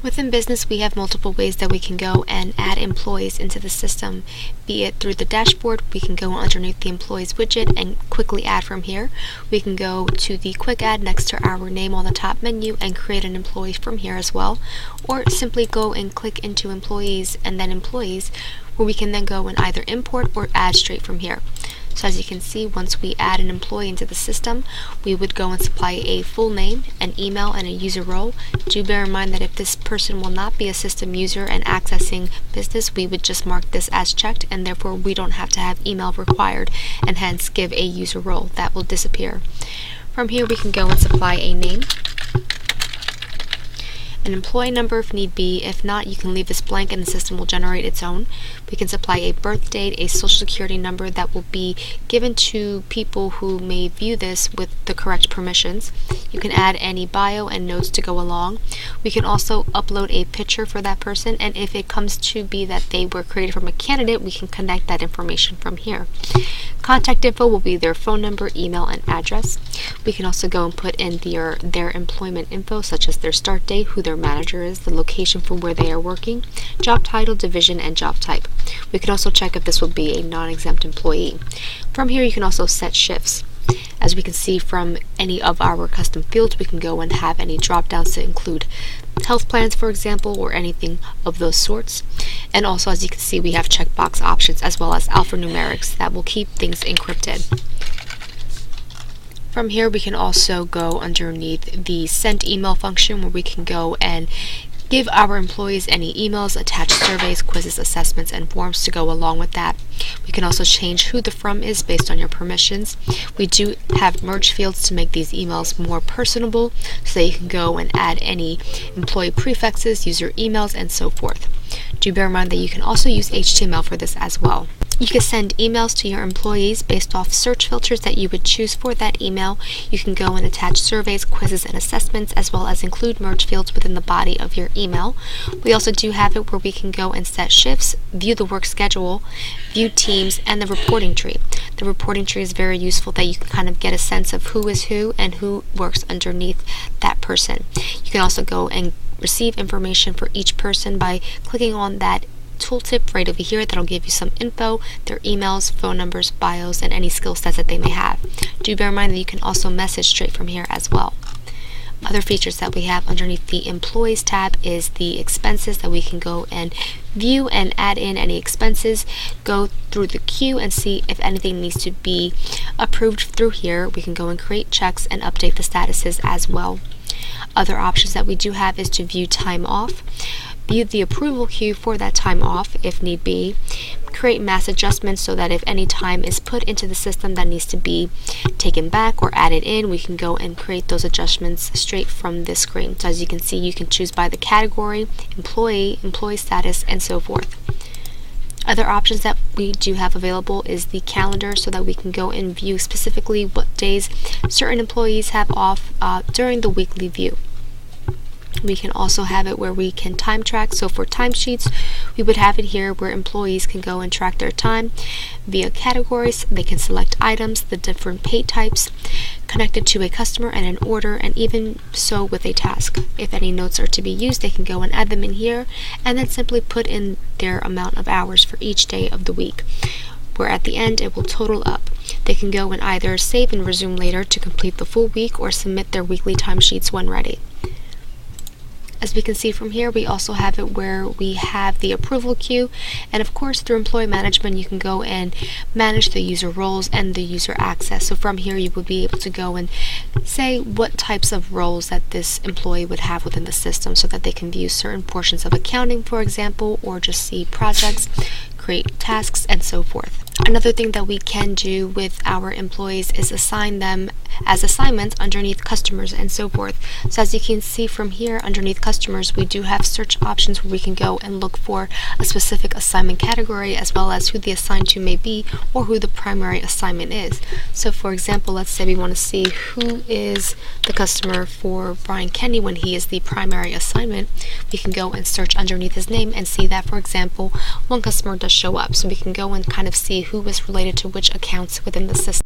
Within business, we have multiple ways that we can go and add employees into the system. Be it through the dashboard, we can go underneath the employees widget and quickly add from here. We can go to the quick add next to our name on the top menu and create an employee from here as well. Or simply go and click into employees and then employees, where we can then go and either import or add straight from here. So as you can see, once we add an employee into the system, we would go and supply a full name, an email, and a user role. Do bear in mind that if this person will not be a system user and accessing business, we would just mark this as checked, and therefore we don't have to have email required, and hence give a user role. That will disappear. From here, we can go and supply a name, an employee number if need be. If not, you can leave this blank and the system will generate its own. We can supply a birth date, a social security number that will be given to people who may view this with the correct permissions. You can add any bio and notes to go along. We can also upload a picture for that person, and if it comes to be that they were created from a candidate, we can connect that information from here. Contact info will be their phone number, email, and address. We can also go and put in their employment info, such as their start date, who their manager is, the location for where they are working, job title, division, and job type. We can also check if this will be a non-exempt employee. From here, you can also set shifts. As we can see from any of our custom fields, we can go and have any drop downs to include health plans, for example, or anything of those sorts. And also, as you can see, we have checkbox options as well as alphanumerics that will keep things encrypted. From here, we can also go underneath the send email function, where we can go and give our employees any emails, attach surveys, quizzes, assessments, and forms to go along with that. We can also change who the from is based on your permissions. We do have merge fields to make these emails more personable, so that you can go and add any employee prefixes, user emails, and so forth. Do bear in mind that you can also use HTML for this as well. You can send emails to your employees based off search filters that you would choose for that email. You can go and attach surveys, quizzes, and assessments, as well as include merge fields within the body of your email. We also do have it where we can go and set shifts, view the work schedule, view teams, and the reporting tree. The reporting tree is very useful, that you can kind of get a sense of who is who and who works underneath that person. You can also go and receive information for each person by clicking on that tooltip right over here that'll give you some info, their emails, phone numbers, bios, and any skill sets that they may have. Do bear in mind that you can also message straight from here as well. Other features that we have underneath the Employees tab is the expenses, that we can go and view and add in any expenses, go through the queue and see if anything needs to be approved through here. We can go and create checks and update the statuses as well. Other options that we do have is to view time off, view the approval queue for that time off if need be, create mass adjustments so that if any time is put into the system that needs to be taken back or added in, we can go and create those adjustments straight from this screen. So as you can see, you can choose by the category, employee, employee status, and so forth. Other options that we do have available is the calendar, so that we can go and view specifically what days certain employees have off during the weekly view. We can also have it where we can time track. So for timesheets, we would have it here where employees can go and track their time via categories. They can select items, the different pay types, connected to a customer and an order, and even so with a task. If any notes are to be used, they can go and add them in here, and then simply put in their amount of hours for each day of the week, where at the end it will total up. They can go and either save and resume later to complete the full week, or submit their weekly timesheets when ready. As we can see from here, we also have it where we have the approval queue, and of course through employee management you can go and manage the user roles and the user access. So from here you would be able to go and say what types of roles that this employee would have within the system, so that they can view certain portions of accounting, for example, or just see projects, create tasks, and so forth. Another thing that we can do with our employees is assign them as assignments underneath customers and so forth. So as you can see from here, underneath customers, we do have search options where we can go and look for a specific assignment category, as well as who the assigned to may be, or who the primary assignment is. So for example, let's say we want to see who is the customer for Brian Kenny when he is the primary assignment. We can go and search underneath his name and see that, for example, one customer does show up. So we can go and kind of see who is related to which accounts within the system.